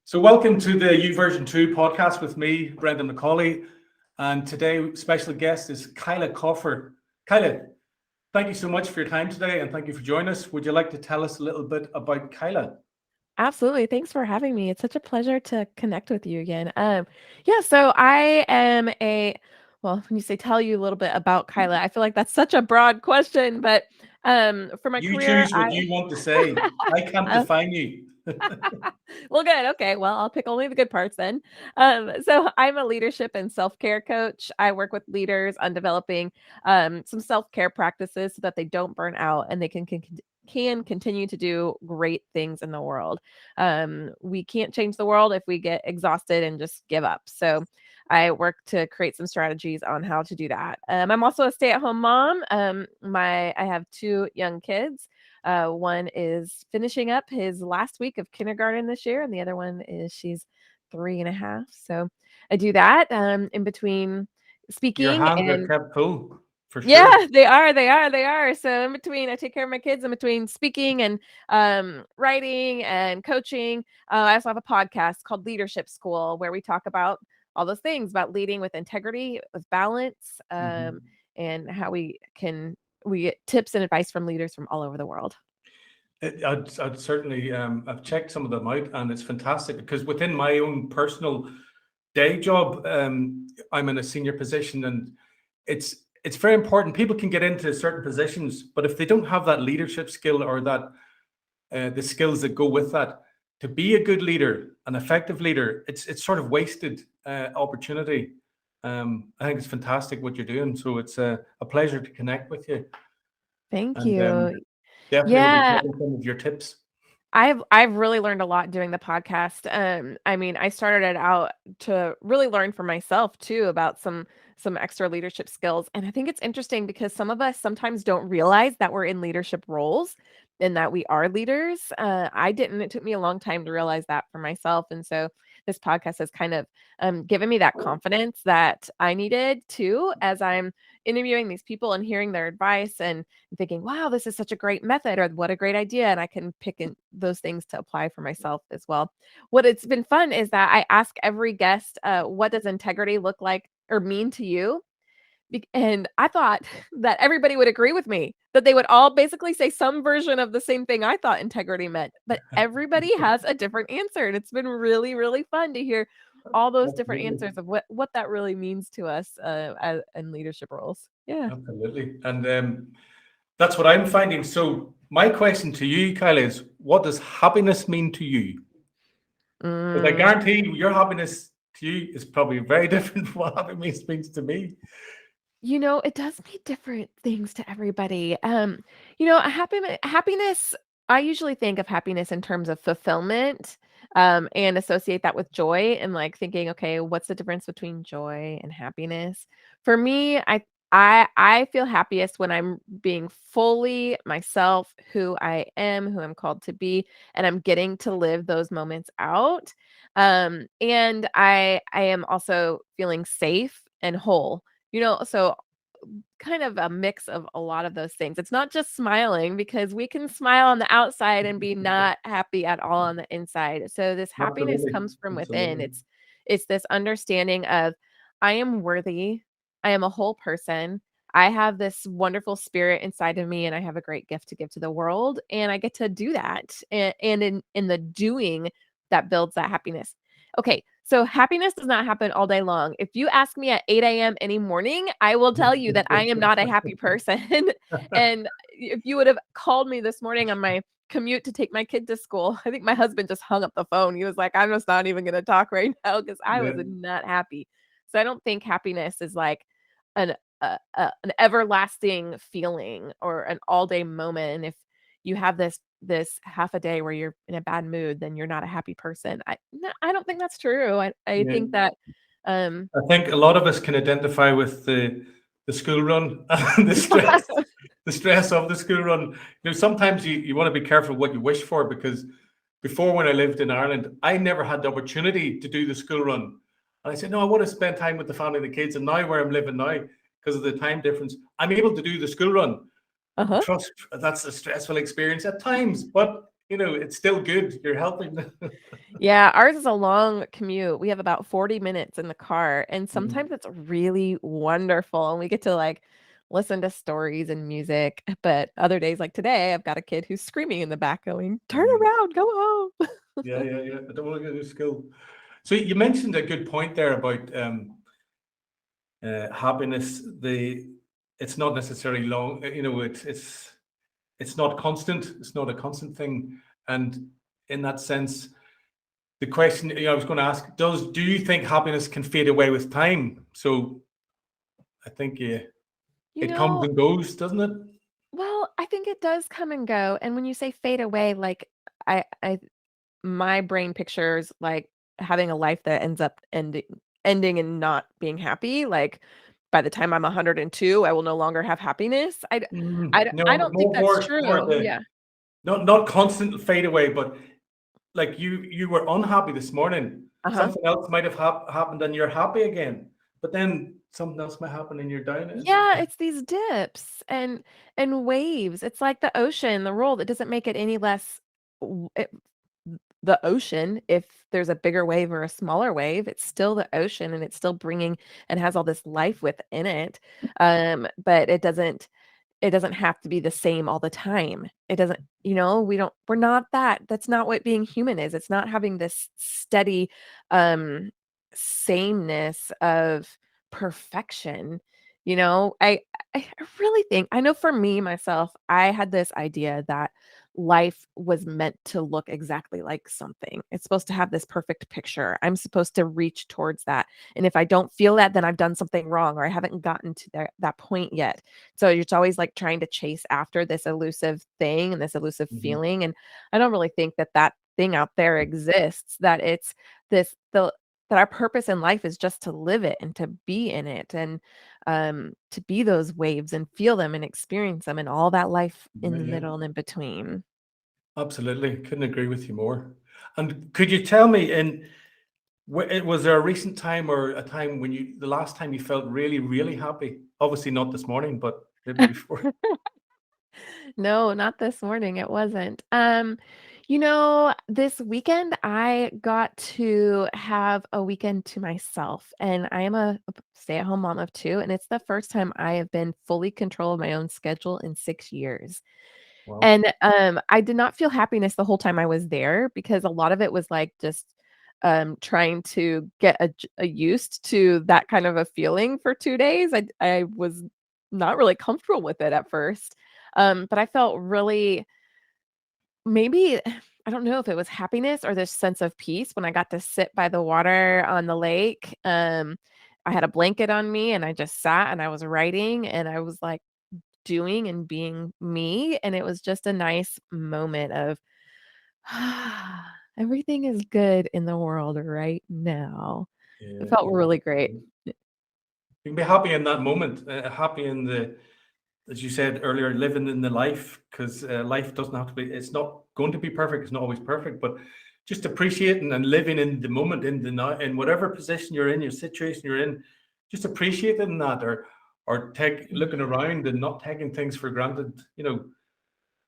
So welcome to the U version 2 podcast with me, Brendan McCauley. And today, special guest is Kyla Cofer. Kyla, thank you so much for your time today and thank you for joining us. Would you like to tell us a little bit about Kyla? Absolutely. Thanks for having me. It's such a pleasure to connect with you again. Yeah, so I am well, when you say tell you a little bit about Kyla, I feel like that's such a broad question, but for my You career, choose what you want to say. I can't uh, define you. well, good. Okay. Well, I'll pick only the good parts then. So I'm a leadership and self-care coach. I work with leaders on developing some self-care practices so that they don't burn out and they can continue to do great things in the world. We can't change the world if we get exhausted and just give up. So I work to create some strategies on how to do that. I'm also a stay-at-home mom. I have two young kids. One is finishing up his last week of kindergarten this year, and the other one is she's 3.5. So I do that in between Your speaking hands are and kept full, for sure. yeah, they are. So in between, I take care of my kids in between speaking and writing and coaching. I also have a podcast called Leadership School where we talk about all those things about leading with integrity, with balance, Mhm. and how we get tips and advice from leaders from all over the world. I'd certainly, I've checked some of them out and it's fantastic because within my own personal day job, I'm in a senior position and it's very important. People can get into certain positions, but if they don't have that leadership skill or that the skills that go with that, to be a good leader, an effective leader, it's sort of wasted opportunity. I think it's fantastic what you're doing. So it's a pleasure to connect with you, Thank and you. definitely will be Yeah, taking some of your tips. I've really learned a lot doing the podcast. I mean, I started it out to really learn for myself too about some extra leadership skills. And I think it's interesting because some of us sometimes don't realize that we're in leadership roles and that we are leaders. I didn't. It took me a long time to realize that for myself. And so this podcast has kind of given me that confidence that I needed too as I'm interviewing these people and hearing their advice and thinking, wow, this is such a great method or what a great idea. And I can pick in those things to apply for myself as well. What it's been fun is that I ask every guest, what does integrity look like or mean to you? And I thought that everybody would agree with me, that they would all basically say some version of the same thing I thought integrity meant. But everybody has a different answer. And it's been really, really fun to hear all those different Absolutely, answers of what that really means to us in leadership roles. Yeah. absolutely, and that's what I'm finding. So my question to you, Kyle, is what does happiness mean to you? Because I Mm. guarantee you, your happiness to you is probably very different from what happiness means to me. It does mean different things to everybody. A happiness, I usually think of happiness in terms of fulfillment, and associate that with joy and like thinking, okay, what's the difference between joy and happiness? For me, I feel happiest when I'm being fully myself, who I am, who I'm called to be, and I'm getting to live those moments out. And I am also feeling safe and whole. So kind of a mix of a lot of those things. It's not just smiling because we can smile on the outside and be not happy at all on the inside. So this happiness Absolutely, comes from within. absolutely. It's this understanding of I am worthy. I am a whole person. I have this wonderful spirit inside of me and I have a great gift to give to the world and I get to do that. And in the doing that builds that happiness. Okay, so happiness does not happen all day long. If you ask me at 8 a.m. any morning, I will tell you that I am not a happy person. And if you would have called me this morning on my commute to take my kid to school, I think my husband just hung up the phone. He was like, I'm just not even going to talk right now because I Yeah, was not happy. So I don't think happiness is like an an everlasting feeling or an all day moment. And if you have this half a day where you're in a bad mood, then you're not a happy person. No, I don't think that's true. I yeah. think that um I think a lot of us can identify with the school run and the stress of the school run. Sometimes you want to be careful what you wish for because before when I lived in Ireland, I never had the opportunity to do the school run. And I said, no, I want to spend time with the family and the kids. And now where I'm living now, because of the time difference, I'm able to do the school run. uh-huh. Trust that's a stressful experience at times, but it's still good. You're helping. Yeah, ours is a long commute. We have about 40 minutes in the car, and Mhm. sometimes it's really wonderful, and we get to, like, listen to stories and music, but other days, like today, I've got a kid who's screaming in the back going, "Turn Yeah, around, go home." yeah, yeah, yeah. I don't want to get a new skill. So you mentioned a good point there about happiness. It's not necessarily long. It's not constant. It's not a constant thing. And in that sense, the question I was going to ask: do you think happiness can fade away with time? So I think You it comes know, and goes, doesn't it? well, I think it does come and go, and when you say fade away, like, I my brain pictures, like, having a life that ends up ending and not being happy, like, by the time I'm 102, I will no longer have happiness. I No, don't think more that's more true. the Yeah. not constant fade away, but like you were unhappy this morning. Uh-huh. Something else might have happened, and you're happy again. But then something else might happen, and you're down. Yeah, it's these dips and waves. It's like the ocean, the roll that doesn't make it any less the ocean. If there's a bigger wave or a smaller wave, it's still the ocean and it's still bringing and has all this life within it. But it doesn't have to be the same all the time. It doesn't, we're not that. That's not what being human is. It's not having this steady um sameness of perfection. I really think, I know for me myself, I had this idea that life was meant to look exactly like something. It's supposed to have this perfect picture. I'm supposed to reach towards that. And if I don't feel that, then I've done something wrong or I haven't gotten to that point yet. So it's always like trying to chase after this elusive thing and this elusive Mhm. feeling. And I don't really think that that thing out there exists, that it's this, that our purpose in life is just to live it and to be in it and to be those waves and feel them and experience them and all that life in Yeah, the yeah, middle and in between. absolutely. Couldn't agree with you more. And could you tell me, was there a recent time or a time when the last time you felt really, really happy? Obviously not this morning, but maybe before. No, not this morning, it wasn't. This weekend I got to have a weekend to myself, and I am a stay-at-home mom of 2, and it's the first time I have been fully control of my own schedule in 6 years. Wow. And, I did not feel happiness the whole time I was there because a lot of it was, like, just, trying to get used to that kind of a feeling for 2 days. I was not really comfortable with it at first, but I felt really maybe I don't know if it was happiness or this sense of peace when I got to sit by the water on the lake. I had a blanket on me, and I just sat, and I was writing, and I was, like, doing and being me, and it was just a nice moment of, everything is good in the world right now. It Yeah, felt yeah. really great. You can be happy in that moment, happy in as you said earlier, living in the life, because life doesn't have to be, it's not going to be perfect. It's not always perfect, but just appreciating and living in the moment, in the now, in whatever position you're in, your situation you're in, just appreciating that, or looking around and not taking things for granted.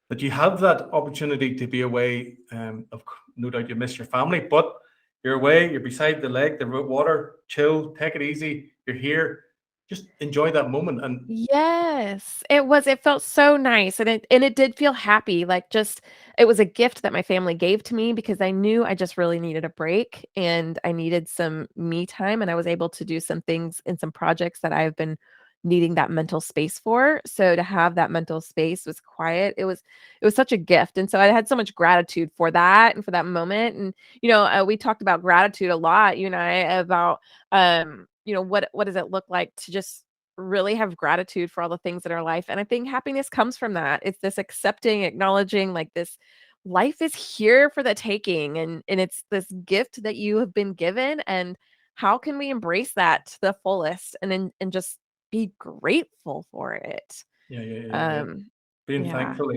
That you have that opportunity to be away. No doubt you miss your family, but you're away. You're beside the lake, the water. Chill, take it easy. You're here. Just enjoy that moment. And Yes, it felt so nice, and it did feel happy, like, just it was a gift that my family gave to me because I knew I just really needed a break, and I needed some me time, and I was able to do some things and some projects that I've been needing that mental space for, so to have that mental space was quiet, it was such a gift, and so I had so much gratitude for that and for that moment, and, we talked about gratitude a lot, you and I, about, what does it look like to just really have gratitude for all the things in our life. And I think happiness comes from that. It's this accepting, acknowledging like this life is here for the taking and it's this gift that you have been given and how can we embrace that to the fullest and just be grateful for it. yeah, yeah, yeah, yeah. Um Being yeah. thankful.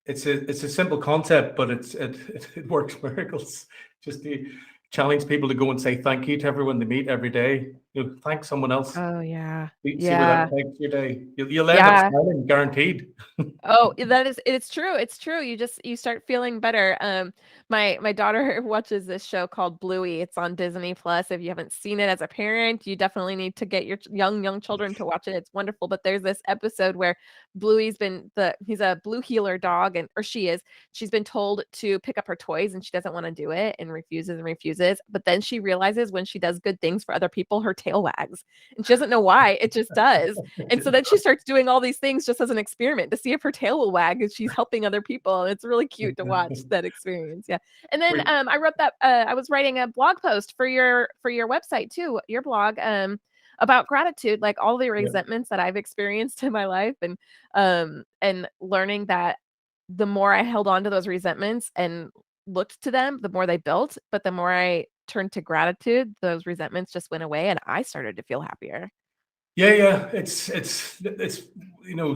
It's a simple concept, but it works miracles. Just to challenge people to go and say thank you to everyone they meet every day. thank someone else. Oh, yeah. See where that Yeah. takes your day. You'll end up Yeah. smiling, guaranteed. Oh, it's true. It's true. You start feeling better. My daughter watches this show called Bluey. It's on Disney Plus. If you haven't seen it as a parent, you definitely need to get your young children to watch it. It's wonderful. But there's this episode where he's a blue heeler dog, or she is. She's been told to pick up her toys and she doesn't want to do it and refuses and refuses. But then she realizes when she does good things for other people, her tail wags. And she doesn't know why. It just does. And so then she starts doing all these things just as an experiment to see if her tail will wag and she's helping other people. And it's really cute to watch that experience. Yeah. And then Wait, I was writing a blog post for your website too, your blog, about gratitude, like all the yeah. resentments that I've experienced in my life, and learning that the more I held on to those resentments and looked to them, the more they built. But the more I turned to gratitude, those resentments just went away and I started to feel happier. Yeah. It's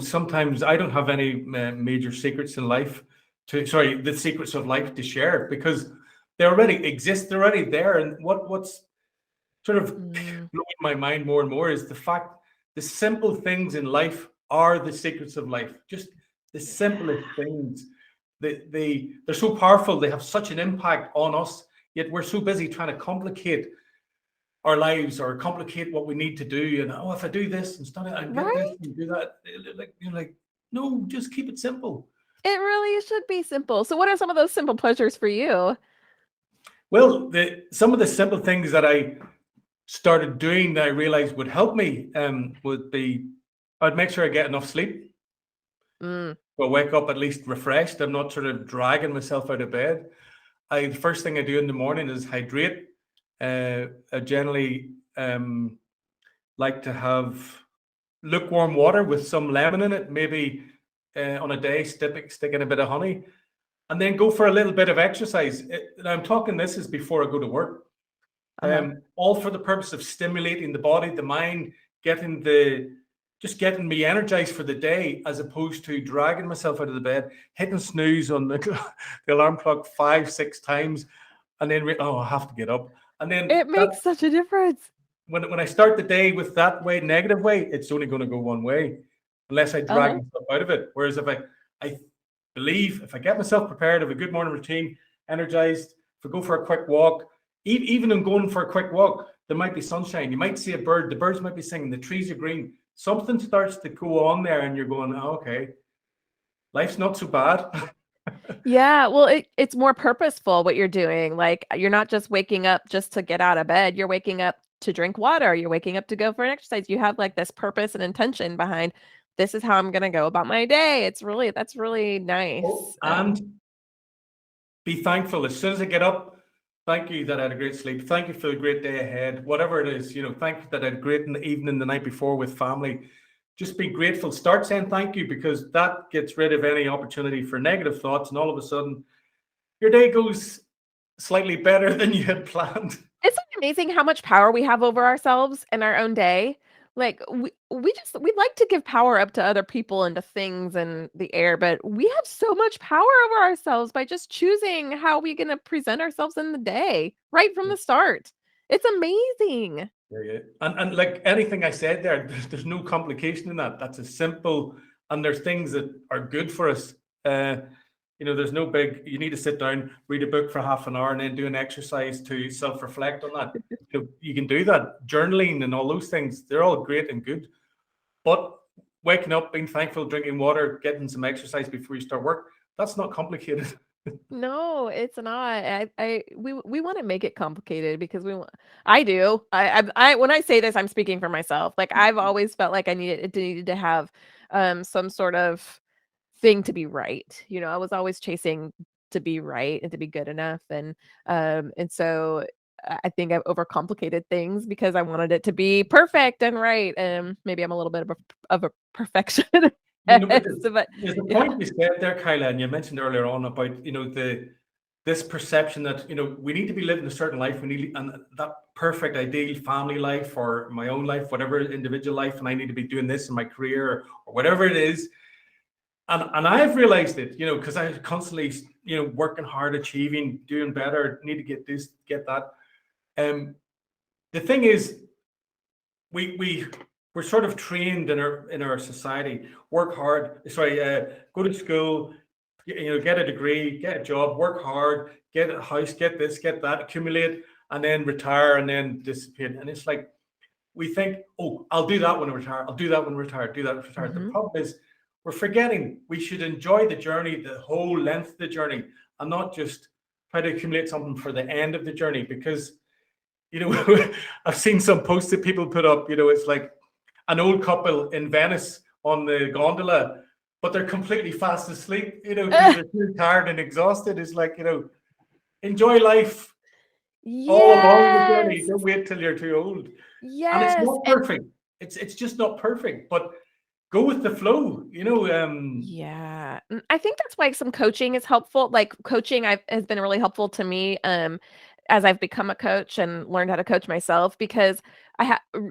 sometimes I don't have any major secrets in life the secrets of life to share, because they already exist. They're already there. And what's sort of Mm, blowing my mind more and more is the fact the simple things in life are the secrets of life. Just the simplest things. They're so powerful. They have such an impact on us. Yet we're so busy trying to complicate our lives or complicate what we need to do. And if I do this instead, I get this right? and do that. Like you're like, no, just keep it simple. It really should be simple. So what are some of those simple pleasures for you? Well, some of the simple things that I started doing that I realized would help me would be I'd make sure I get enough sleep. Mm, So I wake up at least refreshed. I'm not sort of dragging myself out of bed. The first thing I do in the morning is hydrate. I generally like to have lukewarm water with some lemon in it, maybe on a day, stick in a bit of honey, and then go for a little bit of exercise. And I'm talking this is before I go to work. uh-huh. All for the purpose of stimulating the body, the mind, getting me energized for the day, as opposed to dragging myself out of the bed, hitting snooze on the alarm clock 5, 6 times, and then I have to get up. And then It makes such a difference. when I start the day with that way, negative way, it's only going to go one way, unless I drag Uh-huh. myself out of it. Whereas I believe if I get myself prepared, have a good morning routine, energized, if I go for a quick walk, even in going for a quick walk, there might be sunshine. You might see a bird. The birds might be singing. The trees are green. Something starts to go on there, and you're going, oh, okay, life's not so bad. Yeah, well, it's more purposeful what you're doing. Like you're not just waking up just to get out of bed. You're waking up to drink water. You're waking up to go for an exercise. You have like this purpose and intention behind this is how I'm gonna go about my day. That's really Oh, nice. and be thankful as soon as I get up. Thank you that I had a great sleep. Thank you for the great day ahead. Whatever it is, thank you that I had a great evening the night before with family. Just be grateful. Start saying thank you, because that gets rid of any opportunity for negative thoughts. And all of a sudden, your day goes slightly better than you had planned. Isn't it amazing how much power we have over ourselves in our own day? Like we like to give power up to other people and to things and the air, but we have so much power over ourselves by just choosing how we're gonna present ourselves in the day right from the start. It's amazing. Yeah. And like anything I said there, there's no complication in that. That's a simple, and there's things that are good for us. There's no big, you need to sit down, read a book for half an hour, and then do an exercise to self-reflect on that. You can do that. Journaling and all those things, they're all great and good. But waking up, being thankful, drinking water, getting some exercise before you start work, that's not complicated. No, it's not. We want to make it complicated because I do. I when I say this, I'm speaking for myself. Like I've always felt like I needed to have some sort of thing to be right. I was always chasing to be right and to be good enough, and so I think I've overcomplicated things because I wanted it to be perfect and right. And maybe I'm a little bit of a perfectionist. But But there's a yeah. point you said there, Kyla, and you mentioned earlier on about this perception that we need to be living a certain life. We need and that perfect ideal family life or my own life, whatever individual life, and I need to be doing this in my career or whatever it is. And I've realized it, because I constantly, working hard, achieving, doing better, need to get this, get that. Um, the thing is, we we're sort of trained in our society. Work hard. Sorry, go to school. Get a degree, get a job, work hard, get a house, get this, get that, accumulate, and then retire, and then dissipate. And it's like we think, oh, I'll do that when I retire. I'll do that when I retire. Do that when I retire. The Hmm. problem is we're forgetting we should enjoy the journey, the whole length of the journey, and not just try to accumulate something for the end of the journey. Because I've seen some posts that people put up. It's like an old couple in Venice on the gondola, but they're completely fast asleep, because they're too tired and exhausted. It's like, enjoy life all along the journey. Yes. Don't wait till you're too old. And it's Yes. not And perfect. It's just not perfect, but go with the flow, yeah, I think that's why some coaching is helpful. Like coaching has been really helpful to me as I've become a coach and learned how to coach myself because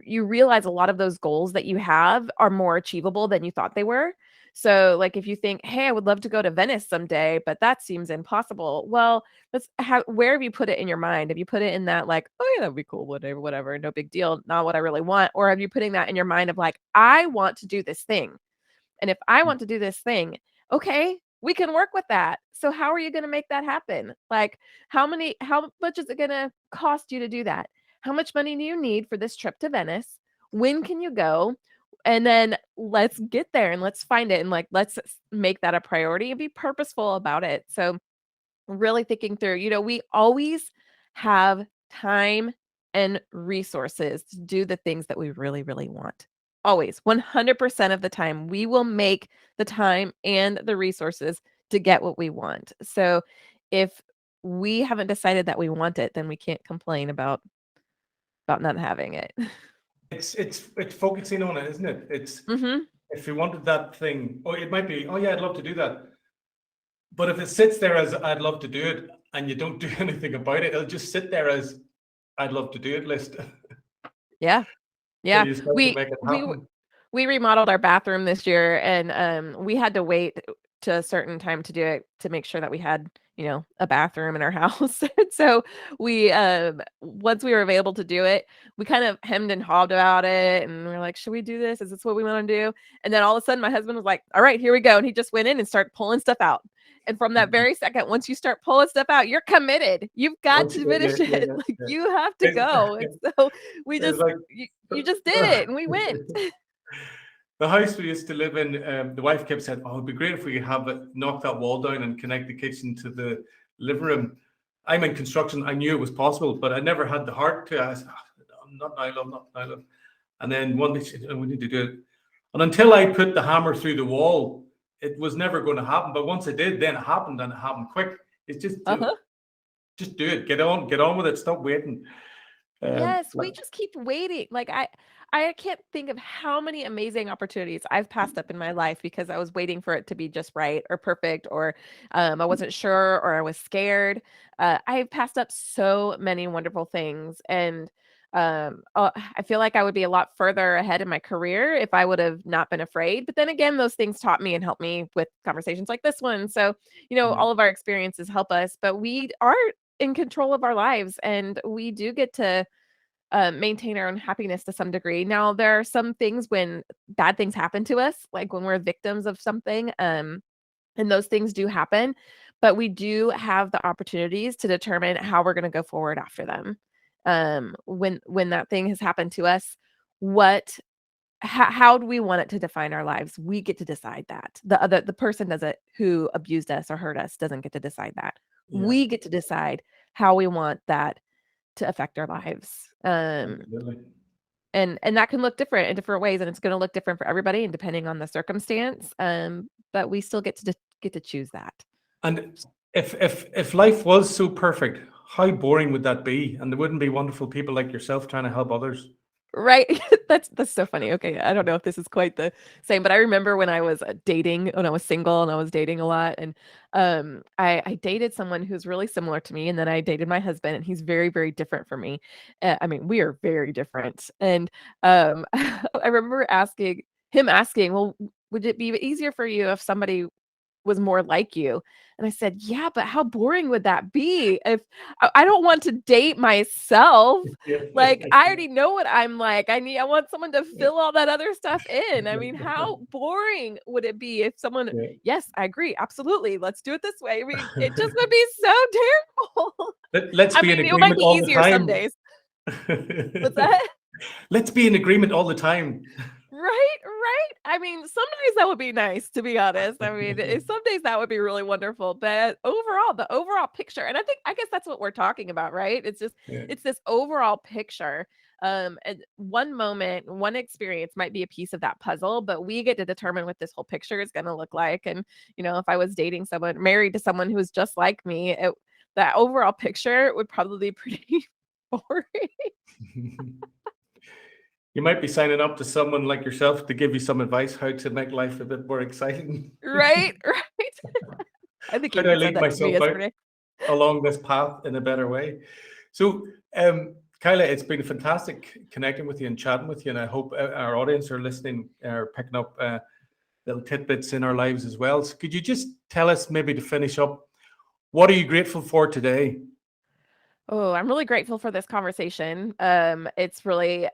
you realize a lot of those goals that you have are more achievable than you thought they were. So like if you think, "Hey, I would love to go to Venice someday, but that seems impossible." Well, where have you put it in your mind? Have you put it in that like, "Oh yeah, that'd be cool, whatever, whatever, no big deal, not what I really want," or have you putting that in your mind of like, "I want to do this thing." And if I want to do this thing, okay, we can work with that. So how are you going to make that happen? Like how much is it going to cost you to do that? How much money do you need for this trip to Venice? When can you go? And then let's get there and let's find it and like make that a priority and be purposeful about it. So really thinking through, we always have time and resources to do the things that we really, really want. Always, 100% of the time, we will make the time and the resources to get what we want. So if we haven't decided that we want it, then we can't complain about not having it. it's focusing on it, isn't it? It's Mhm. if you wanted that thing, oh, it might be, oh yeah, I'd love to do that. But if it sits there as I'd love to do it and you don't do anything about it, it'll just sit there as I'd love to do it list Yeah. till Yeah. you start to We make it we happen. We remodeled our bathroom this year and, we had to wait to a certain time to do it to make sure that we had, a bathroom in our house. And so we, once we were able to do it, we kind of hemmed and hawed about it and we are like, "Should we do this? Is this what we wanna do?" And then all of a sudden my husband was like, "All right, here we go." And he just went in and started pulling stuff out. And from that very second, once you start pulling stuff out, you're committed. You've got Once to you yeah, finish yeah, it. yeah, Like, yeah. you have to It's go. And so we it's just like you just did it and we went. the house we used to live in, the wife kept saying, "Oh, it'd be great if we could have it, knock that wall down and connect the kitchen to the living room." I'm in construction. I knew it was possible, but I never had the heart to. I said, "Oh, not now, love, not now, love." And then one day she said, "Oh, we need to do it." And until I put the hammer through the wall, it was never going to happen. But once I did, then it happened and it happened quick. It's Uh-huh. just do it. Get on with it. Stop waiting. Yes, Like, we just keep waiting. Like I can't think of how many amazing opportunities I've passed up in my life because I was waiting for it to be just right or perfect or I wasn't sure or I was scared. I've passed up so many wonderful things and I feel like I would be a lot further ahead in my career if I would have not been afraid. But then again, those things taught me and helped me with conversations like this one. So, yeah, all of our experiences help us, but we are in control of our lives and we do get to maintain our own happiness to some degree. Now, there are some things when bad things happen to us, like when we're victims of something, and those things do happen, but we do have the opportunities to determine how we're going to go forward after them. When that thing has happened to us, what how do we want it to define our lives? We get to decide that. The person doesn't who abused us or hurt us doesn't get to decide that. yeah, We get to decide how we want that to affect our lives. absolutely. And that can look different in different ways, and it's gonna look different for everybody and depending on the circumstance, but we still get to choose that. And if life was so perfect, how boring would that be? And there wouldn't be wonderful people like yourself trying to help others. Right? That's so funny. Okay, I don't know if this is quite the same, but I remember when I was, when I was single and I was dating a lot, and, I dated someone who's really similar to me, and then I dated my husband, and he's very, very different from me. I mean, we are very different, and, I remember asking, "Well, would it be easier for you if somebody was more like you. And I said, yeah, but how boring would that be if I don't want to date myself. Yeah. Like, I already know what I'm like. I want someone to fill all that other stuff in. I mean, how boring would it be if someone, Yeah. yes, I agree. Absolutely. Let's do it this way. I mean, it just would be so terrible. Let's I be in mean, it might agreement be all the easier some time. days. What's that? Let's be in agreement all the time. Right, right. I mean, some days that would be nice, to be honest. I mean, some days that would be really wonderful. But overall, the overall picture, and I guess that's what we're talking about, right? Yeah. It's this overall picture. And one moment, one experience might be a piece of that puzzle, but we get to determine what this whole picture is going to look like. And if I was dating someone, married to someone who was just like me, that overall picture would probably be pretty boring. You might be signing up to someone like yourself to give you some advice how to make life a bit more exciting. Right, right. I think How you do I even said lead that to me myself out yesterday. along this path in a better way? So, Kyla, it's been fantastic connecting with you and chatting with you, and I hope our audience are listening, are picking up little tidbits in our lives as well. So could you just tell us, maybe to finish up, what are you grateful for today? Oh, I'm really grateful for this conversation. It's really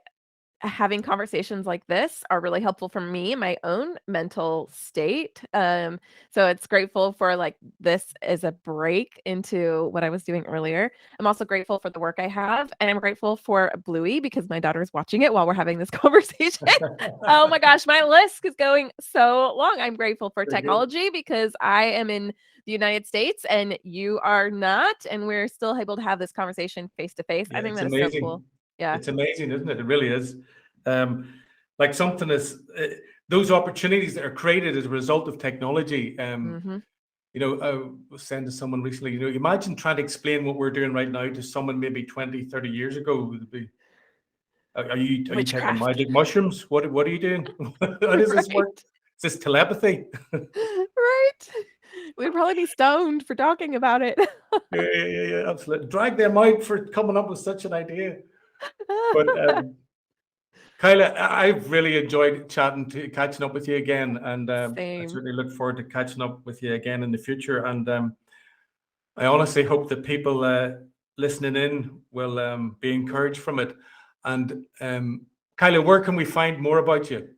having conversations like this are really helpful for me in my own mental state. So it's grateful for like this as a break into what I was doing earlier. I'm also grateful for the work I have, and I'm grateful for Bluey because my daughter is watching it while we're having this conversation. Oh my gosh, my list is going so long. I'm grateful for Very good. technology because I am in the United States and you are not, and we're still able to have this conversation face to face. I Yeah, think it's that is so cool. amazing. Yeah. It's amazing, isn't it? It really is. Like something is those opportunities that are created as a result of technology. Hmm. I was saying to someone recently, imagine trying to explain what we're doing right now to someone maybe 20, 30 years ago. Would be, are you taking Witchcraft. magic mushrooms? What are you doing? How does this work? Right. Is this telepathy? Right. We'd probably be stoned for talking about it. Yeah, absolutely. Drag them out for coming up with such an idea. But Kyla, I've really enjoyed catching up with you again, and I Same. certainly look forward to catching up with you again in the future. And I honestly hope that people listening in will be encouraged from it. And Kyla, where can we find more about you?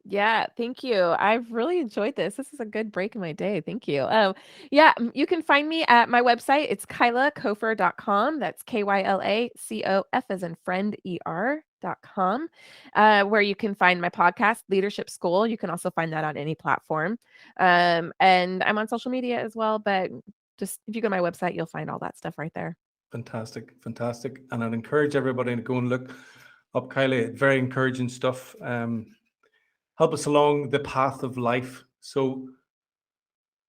Yeah, thank you. I've really enjoyed this. This is a good break in my day. Thank you. Yeah, you can find me at my website. It's kylacofer.com. That's KYLACOF as in friend ER.com, where you can find my podcast, Leadership School. You can also find that on any platform. And I'm on social media as well, but just if you go to my website, you'll find all that stuff right there. Fantastic, fantastic. And I'd encourage everybody to go and look up Kyla. Very encouraging stuff. Help us along the path of life. So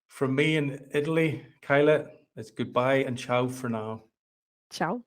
from me in Italy, Kyla, it's goodbye and ciao for now. Ciao.